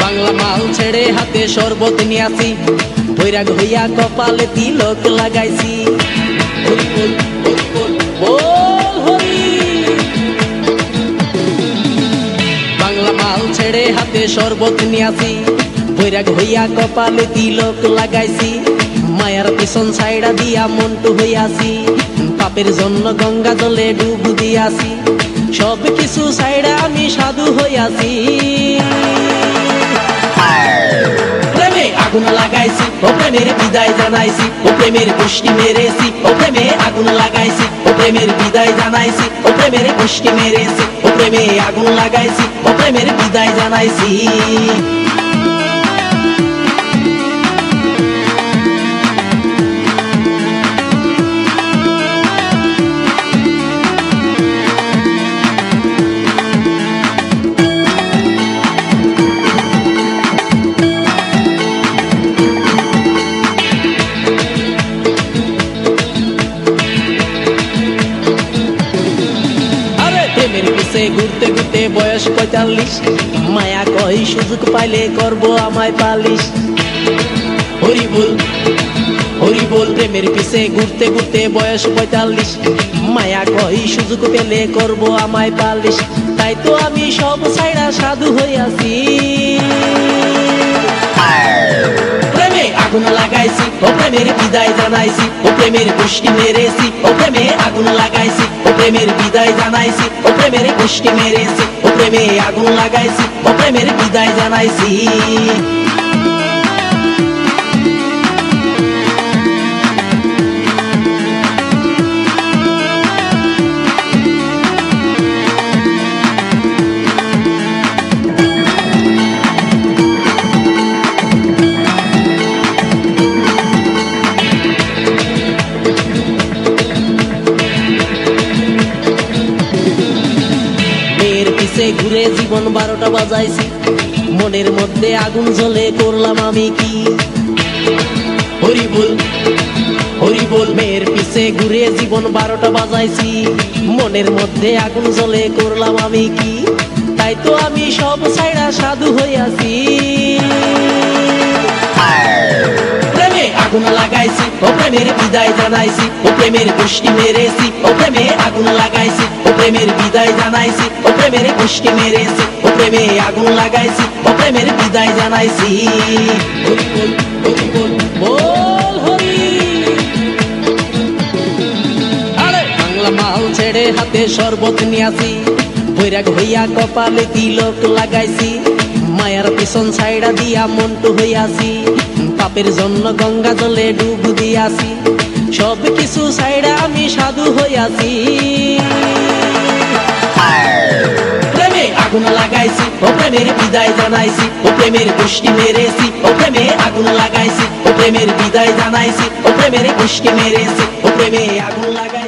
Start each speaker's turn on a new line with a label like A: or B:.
A: বাংলা মাল ছেড়ে হাতে শরবত নিয়াছি, বৈরাগ হইয়া কপালে তিলক লাগাইছি। হরি বল হরি বল বল হরি। বাংলা মাল ছেড়ে হাতে শরবত নিয়াছি, বৈরাগ হইয়া কপালে তিলক লাগাইছি। মায়ার পিছন ছাইড়া দিয়া মন্টু হইয়াছি, পাপের জন্য গঙ্গা জলে ডুব দিয়াছি। সব কিছু ছাইড়া আমি সাধু হইয়াছি। প্রেমে আগুন লাগাইছি, ও প্রেমের বিদায় জানাইছি, ও প্রেমের গোষ্ঠী মেরেছি। ও প্রেমে আগুন লাগাইছি, ও প্রেমের বিদায় জানাইছি, ও প্রেমের গোষ্ঠী মেরেছি। ও প্রেমে আগুন লাগাইছি, ও প্রেমের বিদায় জানাইছি। প্রেমের পিছে ঘুরতে ঘুরতে বয়স ৪৫, মায়া কই সুযোগ পাইলে করব আমায় পালিশ। হরি বল হরি বল। প্রেমের পিছে ঘুরতে ঘুরতে বয়স ৪৫, মায়া কই সুযোগ পেলে করব আমায় পালিশ। তাই তো আমি সব ছাইড়া সাধু হইয়াছি। প্রেমে আগুন লাগাইছি, ও প্রেমের বিদায় জানাইছি, ও প্রেমের গোষ্ঠী মেরেছি। ও প্রেমে আগুন লাগাইছি, ও প্রেমের বিদায় জানাইছি, ও প্রেমের গোষ্ঠী মেরেছি। ও প্রেমে আগুন লাগাইছি, ও প্রেমের বিদায় জানাইছি। ঘুরে জীবন ১২টা বাজাইছি, মনের মধ্যে আগুন জ্বলে করলাম আমি কি। হরি বল হরি বল। মেয়ের পিছে ঘুরে জীবন ১২টা বাজাইছি, মনের মধ্যে আগুন জ্বলে করলাম আমি কি। তাই তো আমি সব ছাইড়া সাধু হইয়াছি। প্রেমে আগুন লাগাইছি, ও প্রেমের বিদায় জানাইছি, ও প্রেমের গোষ্ঠী মেরেছি। ও প্রেমে আগুন লাগাইছি, ও প্রেমের বিদায় জানাইছি, ও প্রেমের গোষ্ঠী মেরেছি। ও প্রেমে আগুন লাগাইছি, ও প্রেমের বিদায় জানাইছি। হরি বল হরি বল বল হরি। আরে বাংলা মাল ছেড়ে হাতে শরবত নিয়াছি, বৈরাগ হইয়া কপালে তিলক লাগাইছি। মায়ার পিছন ছাইড়া দিয়া মন্টু হইয়াছি, পাপের জন্য গঙ্গা জলে ডুব দিয়াছি। সব কিছু ছাইড়া আমি সাধু হইয়াছি। প্রেমে আগুন লাগাইছি, ও প্রেমের বিদায় জানাইছি, ও প্রেমের গোষ্ঠী মেরেছি। ও প্রেমে আগুন লাগাইছি, ও প্রেমের বিদায় জানাইছি, ও প্রেমের গোষ্ঠী মেরেছি। ও প্রেমে আগুন লাগাইছি।